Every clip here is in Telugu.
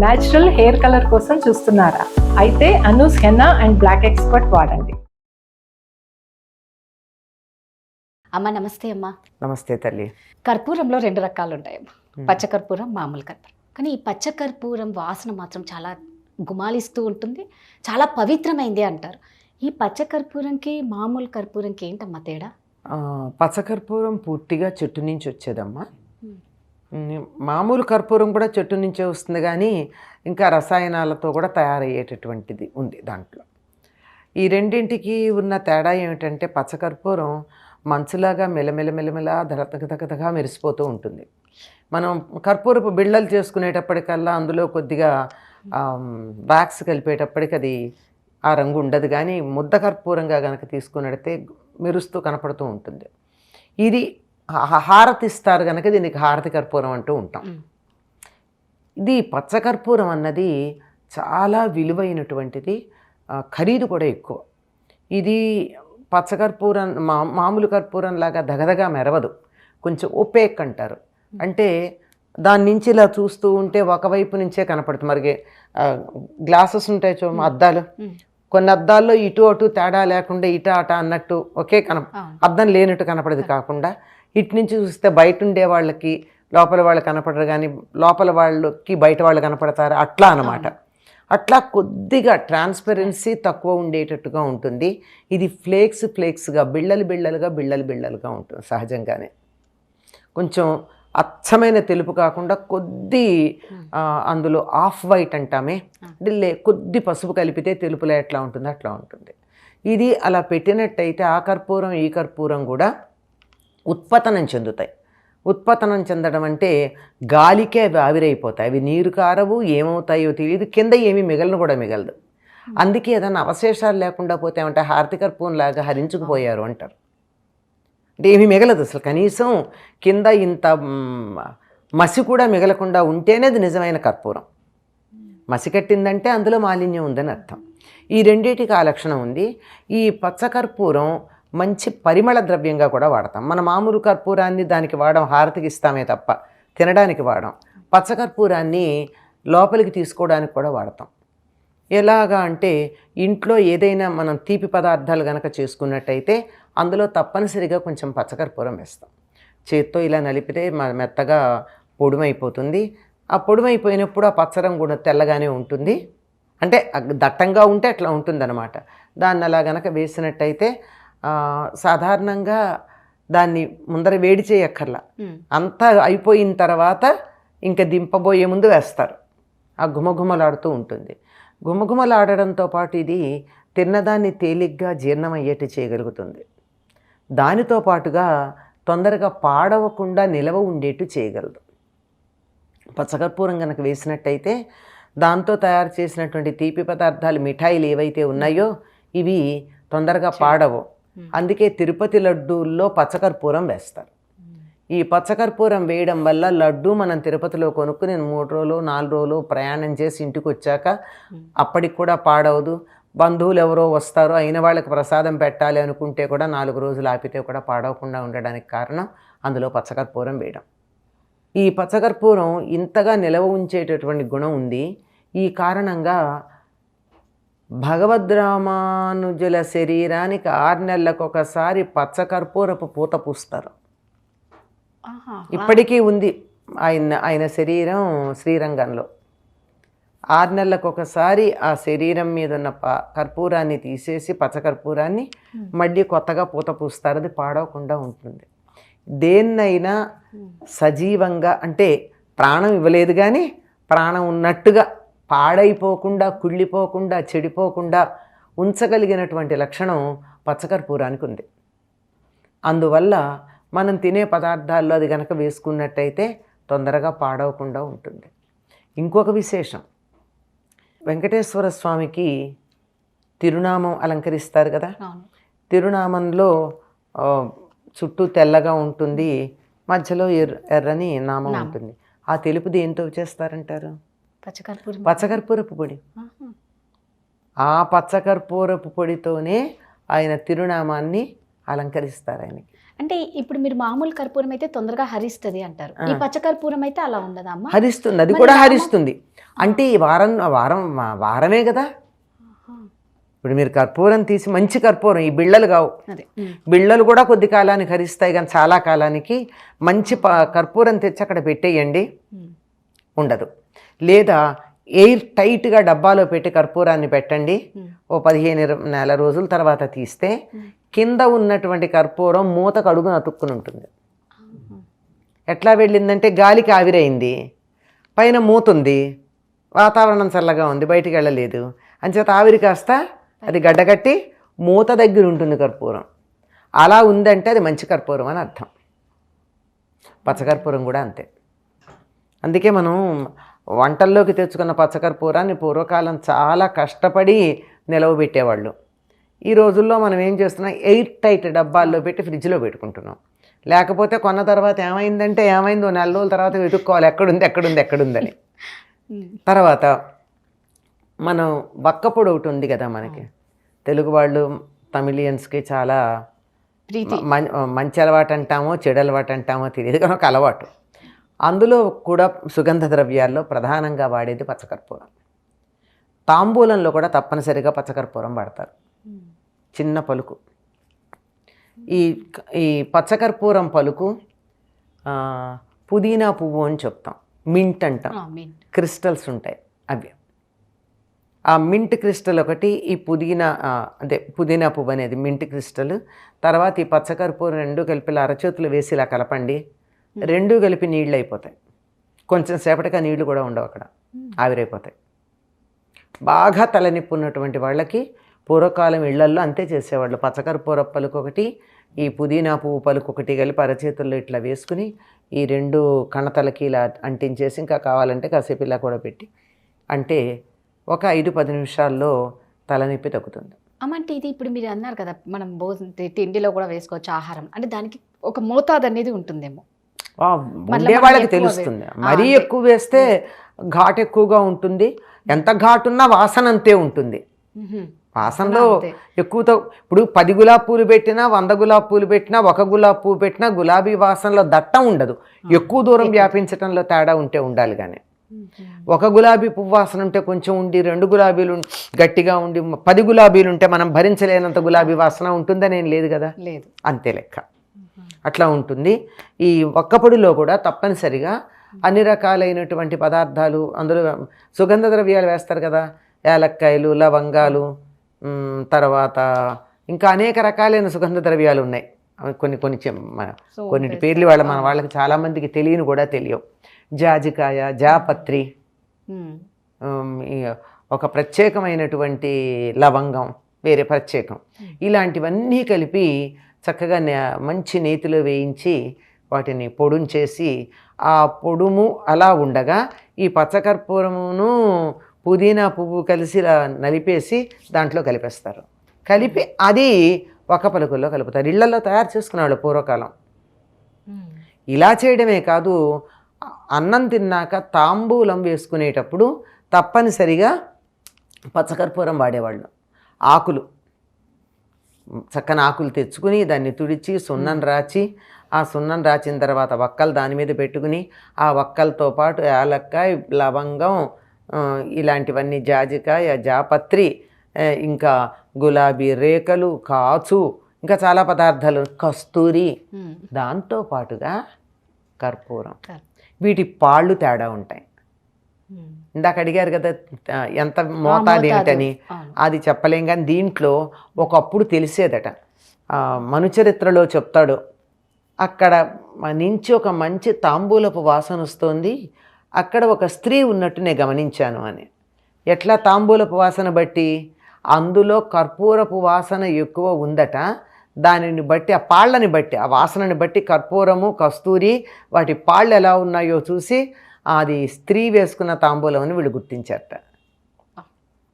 న్యాచురల్ హెయిర్ కలర్ కోసం చూస్తున్నారా? అయితే Anoos henna and black expert వాడండి. అమ్మ నమస్తే అమ్మ. నమస్తే తల్లి. కర్పూరంలో 2 రకాలు ఉంటాయమ్మ, పచ్చకర్పూరం, మామూలు కర్పూరం. కానీ ఈ పచ్చకర్పూరం వాసన మాత్రం చాలా గుమాలిస్తూ ఉంటుంది, చాలా పవిత్రమైంది అంటారు. ఈ పచ్చకర్పూరంకి మామూలు కర్పూరంకి ఏంటమ్మా తేడా? పచ్చకర్పూరం పూర్తిగా చెట్టు నుంచి వచ్చేదమ్మా. మామూలు కర్పూరం కూడా చెట్టు నుంచే వస్తుంది, కానీ ఇంకా రసాయనాలతో కూడా తయారయ్యేటటువంటిది ఉంది దాంట్లో. ఈ రెండింటికి ఉన్న తేడా ఏమిటంటే పచ్చకర్పూరం మంచులాగా మెలమెల దగదగగా మెరిసిపోతూ ఉంటుంది. మనం కర్పూరపు బిళ్ళలు చేసుకునేటప్పటికల్లా అందులో కొద్దిగా వ్యాక్స్ కలిపేటప్పటికి అది ఆ రంగు ఉండదు, కానీ ముద్ద కర్పూరంగా కనుక తీసుకున్నట్టయితే మెరుస్తూ కనపడుతూ ఉంటుంది. ఇది హారతి ఇస్తారు కనుక దీనికి హారతి కర్పూరం అంటూ ఉంటాం. ఇది పచ్చకర్పూరం అన్నది చాలా విలువైనటువంటిది, ఖరీదు కూడా ఎక్కువ. ఇది పచ్చకర్పూరం మామూలు కర్పూరం లాగా దగదగా మెరవదు, కొంచెం ఒపేక్ అంటారు. అంటే దాని నుంచి ఇలా చూస్తూ ఉంటే ఒకవైపు నుంచే కనపడుతుంది. మరి గ్లాసెస్ ఉంటాయి చూడ అద్దాలు, కొన్ని అద్దాల్లో ఇటు అటు తేడా లేకుండా ఇట అట అన్నట్టు ఒకే అద్దం లేనట్టు కనపడేది కాకుండా ఇటు నుంచి చూస్తే బయట ఉండే వాళ్ళకి లోపల వాళ్ళు కనపడరు, కానీ లోపల వాళ్ళకి బయట వాళ్ళు కనపడతారు, అట్లా అన్నమాట. అట్లా కొద్దిగా ట్రాన్స్పరెన్సీ తక్కువ ఉండేటట్టుగా ఉంటుంది. ఇది ఫ్లేక్స్గా బిళ్ళలుగా ఉంటుంది సహజంగానే. కొంచెం అచ్చమైన తెలుపు కాకుండా కొద్ది అందులో ఆఫ్ వైట్ అంటామే, కొద్ది పసుపు కలిపితే తెలుపులో ఎట్లా ఉంటుందో అట్లా ఉంటుంది. ఇది అలా పెట్టినట్టయితే ఆ కర్పూరం ఈ కర్పూరం కూడా ఉత్పతనం చెందుతాయి. ఉత్పతనం చెందడం అంటే గాలికే అవి ఆవిరైపోతాయి, అవి నీరు కారవు, ఏమవుతాయో తెలియదు, కింద ఏమీ మిగలదు. అందుకే ఏదైనా అవశేషాలు లేకుండా పోతే ఏమంటే హారతి కర్పూరం లాగా హరించుకుపోయారు అంటారు. అంటే ఏమీ మిగలదు అసలు, కనీసం కింద ఇంత మసి కూడా మిగలకుండా ఉంటేనే అది నిజమైన కర్పూరం. మసి కట్టిందంటే అందులో మాలిన్యం ఉందని అర్థం. ఈ రెండింటికి ఆ లక్షణం ఉంది. ఈ పచ్చకర్పూరం మంచి పరిమళ ద్రవ్యంగా కూడా వాడతాం. మన మామూలు కర్పూరాన్ని దానికి వాడడం, హారతికి ఇస్తామే తప్ప తినడానికి వాడడం. పచ్చకర్పూరాన్ని లోపలికి తీసుకోవడానికి కూడా వాడతాం. ఎలాగా అంటే ఇంట్లో ఏదైనా మనం తీపి పదార్థాలు కనుక చేసుకున్నట్టయితే అందులో తప్పనిసరిగా కొంచెం పచ్చకర్పూరం వేస్తాం. చేత్తో ఇలా నలిపితే మెత్తగా పొడుమైపోతుంది. ఆ పొడుమైపోయినప్పుడు ఆ పచ్చరంగు కూడా తెల్లగానే ఉంటుంది, అంటే దట్టంగా ఉంటే అట్లా ఉంటుందన్నమాట. దాన్ని అలా గనక వేసినట్టయితే సాధారణంగా దాన్ని ముందర వేడి చేయక్కర్లా, అంతా అయిపోయిన తర్వాత ఇంకా దింపబోయే ముందు వేస్తారు. ఆ గుమగుమలాడుతూ ఉంటుంది. గుమగుమలాడడంతో పాటు ఇది తిన్నదాన్ని తేలిగ్గా జీర్ణమయ్యేట్టు చేయగలుగుతుంది. దానితో పాటుగా తొందరగా పాడవకుండా నిలవ ఉండేట్టు చేయగలదు. పచ్చకర్పూరం కనుక వేసినట్టయితే దాంతో తయారు చేసినటువంటి తీపి పదార్థాలు, మిఠాయిలు ఏవైతే ఉన్నాయో ఇవి తొందరగా పాడవు. అందుకే తిరుపతి లడ్డూల్లో పచ్చకర్పూరం వేస్తారు. ఈ పచ్చకర్పూరం వేయడం వల్ల లడ్డు మనం తిరుపతిలో కొనుక్కుని 3 రోజులు 4 రోజులు ప్రయాణం చేసి ఇంటికి వచ్చాక అప్పటికి కూడా పాడవదు. బంధువులు ఎవరో వస్తారో అయిన వాళ్ళకి ప్రసాదం పెట్టాలి అనుకుంటే కూడా 4 రోజులు ఆపితే కూడా పాడవకుండా ఉండడానికి కారణం అందులో పచ్చకర్పూరం వేయడం. ఈ పచ్చకర్పూరం ఇంతగా నిలవ ఉంచేటటువంటి గుణం ఉంది. ఈ కారణంగా భగవద్రామానుజుల శరీరానికి 6 నెలలకు ఒకసారి పచ్చకర్పూరపు పూత పూస్తారు. ఇప్పటికీ ఉంది ఆయన శరీరం శ్రీరంగంలో. 6 నెలలకు ఒకసారి ఆ శరీరం మీద ఉన్న కర్పూరాన్ని తీసేసి పచ్చకర్పూరాన్ని మళ్ళీ కొత్తగా పూత పూస్తారు. అది పాడవకుండా ఉంటుంది. దేన్నైనా సజీవంగా, అంటే ప్రాణం ఇవ్వలేదు కానీ ప్రాణం ఉన్నట్టుగా పాడైపోకుండా, కుళ్ళిపోకుండా, చెడిపోకుండా ఉంచగలిగినటువంటి లక్షణం పచ్చకర్పూరానికి ఉంది. అందువల్ల మనం తినే పదార్థాల్లో అది కనుక వేసుకున్నట్టయితే తొందరగా పాడవకుండా ఉంటుంది. ఇంకొక విశేషం, వెంకటేశ్వర స్వామికి తిరునామం అలంకరిస్తారు కదా. తిరునామంలో చుట్టూ తెల్లగా ఉంటుంది, మధ్యలో ఎర్రని నామం ఉంటుంది. ఆ తెలుపు దేంతో చేస్తారంటారు? పచ్చకర్పూరపు పొడి. ఆ పచ్చకర్పూరపు పొడితోనే ఆయన తిరునామాన్ని అలంకరిస్తారు ఆయనకి. అంటే ఇప్పుడు మీరు మామూలు కర్పూరం అయితే తొందరగా హరిస్తుంది అంటారు, ఈ పచ్చ కర్పూరం అయితే అలా ఉండదా అమ్మ? హరిస్తుంది, అది కూడా హరిస్తుంది. అంటే ఈ వారమే కదా. ఇప్పుడు మీరు కర్పూరం తీసి, మంచి కర్పూరం, ఈ బిళ్ళలు కావు, బిళ్ళలు కూడా కొద్ది కాలానికి హరిస్తాయి, కానీ చాలా కాలానికి మంచి కర్పూరం తెచ్చి అక్కడ పెట్టేయండి, ఉండదు. లేదా ఎయిర్ టైట్గా డబ్బాలో పెట్టి కర్పూరాన్ని పెట్టండి, ఓ 15 నెల రోజుల తర్వాత తీస్తే కింద ఉన్నటువంటి కర్పూరం మూతకు అడుగున అతుక్కుని ఉంటుంది. ఎట్లా వెళ్ళిందంటే గాలికి ఆవిరైంది, పైన మూత ఉంది, వాతావరణం చల్లగా ఉంది, బయటికి వెళ్ళలేదు, అంచేత ఆవిరి కాస్త అది గడ్డగట్టి మూత దగ్గర ఉంటుంది కర్పూరం. అలా ఉందంటే అది మంచి కర్పూరం అని అర్థం. పచ్చకర్పూరం కూడా అంతే. అందుకే మనం వంటల్లోకి తెచ్చుకున్న పచ్చకర్పూరాన్ని పూర్వకాలం చాలా కష్టపడి నిలవబెట్టేవాళ్ళు. ఈ రోజుల్లో మనం ఏం చేస్తున్నాం, ఎయిర్ టైట్ డబ్బాల్లో పెట్టి ఫ్రిడ్జ్లో పెట్టుకుంటున్నాం. లేకపోతే కొన్న తర్వాత ఏమైందో 4 రోజుల తర్వాత వెతుక్కోవాలి ఎక్కడుందని. తర్వాత మనం వక్కపొడి ఒకటి ఉంది కదా మనకి, తెలుగు వాళ్ళు తమిళియన్స్కి చాలా మంచి అలవాటు అంటామో చెడు అలవాటు అంటామో తెలియదు, కానీ ఒక అలవాటు. అందులో కూడా సుగంధ ద్రవ్యాల్లో ప్రధానంగా వాడేది పచ్చకర్పూరం. తాంబూలంలో కూడా తప్పనిసరిగా పచ్చకర్పూరం వాడతారు, చిన్న పలుకు. ఈ పచ్చకర్పూరం పలుకు పుదీనా పువ్వు అని చెప్తాం, మింట్ అంటాం, క్రిస్టల్స్ ఉంటాయి అవి. ఆ మింట్ క్రిస్టల్ ఒకటి, ఈ పుదీనా పువ్వు అనేది మింట్ క్రిస్టల్. తర్వాత ఈ పచ్చకర్పూరం 2 కలిపి అరచేతులు వేసి ఇలా కలపండి, 2 కలిపి నీళ్ళు అయిపోతాయి. కొంచెం సేపటికి ఆ నీళ్లు కూడా ఉండవు, అక్కడ ఆవిరైపోతాయి. బాగా తలనొప్పి ఉన్నటువంటి వాళ్ళకి పూర్వకాలం ఇళ్లల్లో అంతే చేసేవాళ్ళు. పచ్చకర్పూర పలుకు ఒకటి, ఈ పుదీనా పువ్వు పలుకు ఒకటి కలిపి అరచేతుల్లో ఇట్లా వేసుకుని ఈ 2 కణతలకి ఇలా అంటించేసి, ఇంకా కావాలంటే కాసేపు ఇలా కూడా పెట్టి అంటే ఒక 5-10 నిమిషాల్లో తలనొప్పి తగ్గుతుంది. అమ్మంటే ఇది ఇప్పుడు మీరు అన్నారు కదా, మనం తిండిలో కూడా వేసుకోవచ్చు ఆహారం, అంటే దానికి ఒక మోతాదు అనేది ఉంటుందేమో. ఉండే వాళ్ళకి తెలుస్తుంది. మరీ ఎక్కువ వేస్తే ఘాటు ఎక్కువగా ఉంటుంది, ఎంత ఘాటున్నా వాసన అంతే ఉంటుంది. వాసనలో ఎక్కువతో ఇప్పుడు 10 గులాబీ పూలు పెట్టినా, 100 గులాబీ పూలు పెట్టినా, 1 గులాబీ పువ్వు పెట్టినా గులాబీ వాసనలో దట్టం ఉండదు. ఎక్కువ దూరం వ్యాపించడంలో తేడా ఉంటే ఉండాలి. కానీ 1 గులాబీ పువ్వు వాసన ఉంటే కొంచెం ఉండి, 2 గులాబీలు గట్టిగా ఉండి, 10 గులాబీలు ఉంటే మనం భరించలేనంత గులాబీ వాసన ఉంటుందని ఏం లేదు కదా, లేదు, అంతే లెక్క. అట్లా ఉంటుంది. ఈ ఒక్కపొడిలో కూడా తప్పనిసరిగా అన్ని రకాలైనటువంటి పదార్థాలు, అందులో సుగంధ ద్రవ్యాలు వేస్తారు కదా, యాలక్కాయలు, లవంగాలు, తర్వాత ఇంకా అనేక రకాలైన సుగంధ ద్రవ్యాలు ఉన్నాయి. కొన్నిటి పేర్లు మన వాళ్ళకి చాలామందికి తెలియని కూడా తెలియవు. జాజికాయ, జాపత్రి, ఒక ప్రత్యేకమైనటువంటి లవంగం వేరే ప్రత్యేకం, ఇలాంటివన్నీ కలిపి చక్కగా మంచి నేతిలో వేయించి వాటిని పొడుంచేసి, ఆ పొడుము అలా ఉండగా ఈ పచ్చకర్పూరమును పుదీనా పువ్వు కలిసి నలిపేసి దాంట్లో కలిపేస్తారు. కలిపి అది ఒక పలుకుల్లో కలుపుతారు. ఇళ్లలో తయారు చేసుకునేవాళ్ళు పూర్వకాలం. ఇలా చేయడమే కాదు, అన్నం తిన్నాక తాంబూలం వేసుకునేటప్పుడు తప్పనిసరిగా పచ్చకర్పూరం వాడేవాళ్ళు. ఆకులు, చక్కని ఆకులు తెచ్చుకుని దాన్ని తుడిచి సున్నం రాచి, ఆ సున్నం రాచిన తర్వాత వక్కలు దాని మీద పెట్టుకుని, ఆ వక్కలతో పాటు యాలక్కాయ, లవంగం, ఇలాంటివన్నీ, జాజికాయ, జాపత్రి, ఇంకా గులాబీ రేకలు, కాచు, ఇంకా చాలా పదార్థాలు, కస్తూరి, దాంతో పాటుగా కర్పూరం. వీటి పాళ్ళు తేడా ఉంటాయి. ఇందాక అడిగారు కదా ఎంత మోతాదు ఏంటని, అది చెప్పలేం. కానీ దీంట్లో ఒకప్పుడు తెలిసేదట. మనుచరిత్రలో చెప్తాడు, అక్కడ నుంచి ఒక మంచి తాంబూలపు వాసన వస్తుంది, అక్కడ ఒక స్త్రీ ఉన్నట్టు నేను గమనించాను అని. ఎట్లా తాంబూలపు వాసన బట్టి? అందులో కర్పూరపు వాసన ఎక్కువ ఉందట. దానిని బట్టి, ఆ పాళ్ళని బట్టి, ఆ వాసనని బట్టి కర్పూరము, కస్తూరి, వాటి పాళ్ళు ఎలా ఉన్నాయో చూసి అది స్త్రీ వేసుకున్న తాంబూలం అని వీళ్ళు గుర్తించారట.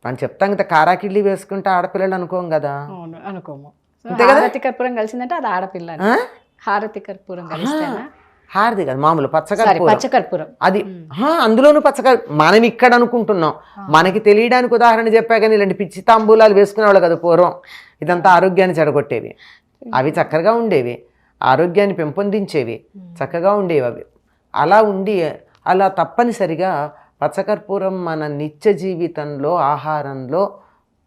మనం చెప్తాం కదా, కారాకిళ్ళి వేసుకుంటే ఆడపిల్లలు అనుకోం కదా, అనుకోము. హారతి కర్పూరం కలిసిందంటే అది ఆడపిల్ల. హారతి కర్పూరం కలిస్తేనా? హారతి కాదు, మామూలు పచ్చకర్పూరం. అది అందులోనూ మనం ఇక్కడ అనుకుంటున్నాం. మనకి తెలియడానికి ఉదాహరణ చెప్పా, కానీ ఇలాంటి పిచ్చి తాంబూలాలు వేసుకునేవాళ్ళు కదా పూర్వం. ఇదంతా ఆరోగ్యాన్ని చెడగొట్టేవి. అవి చక్కగా ఉండేవి. ఆరోగ్యాన్ని పెంపొందించేవి, చక్కగా ఉండేవి అవి. అలా తప్పనిసరిగా పచ్చకర్పూరం మన నిత్య జీవితంలో ఆహారంలో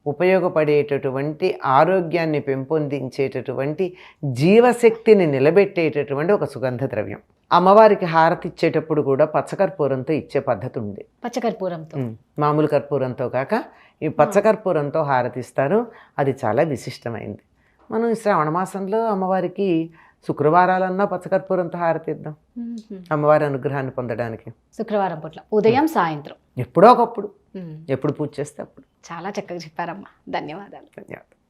ఉపయోగపడేటటువంటి ఆరోగ్యాన్ని పెంపొందించేటటువంటి జీవశక్తిని నిలబెట్టేటటువంటి ఒక సుగంధ ద్రవ్యం. అమ్మవారికి హారతి ఇచ్చేటప్పుడు కూడా పచ్చకర్పూరంతో ఇచ్చే పద్ధతి ఉంది. పచ్చకర్పూరంతో మామూలు కర్పూరంతో కాక ఈ పచ్చకర్పూరంతో హారతిస్తారు. అది చాలా విశిష్టమైంది. మనం ఈ శ్రావణ మాసంలో అమ్మవారికి శుక్రవారాలన్నా పచ్చకర్పూరంతో హారతిద్దాం అమ్మవారి అనుగ్రహాన్ని పొందడానికి. శుక్రవారం పూట్ల ఉదయం సాయంత్రం ఎప్పుడో ఒకప్పుడు, ఎప్పుడు పూజ చేస్తే అప్పుడు. చాలా చక్కగా చెప్పారమ్మా. ధన్యవాదాలు. ధన్యవాదాలు.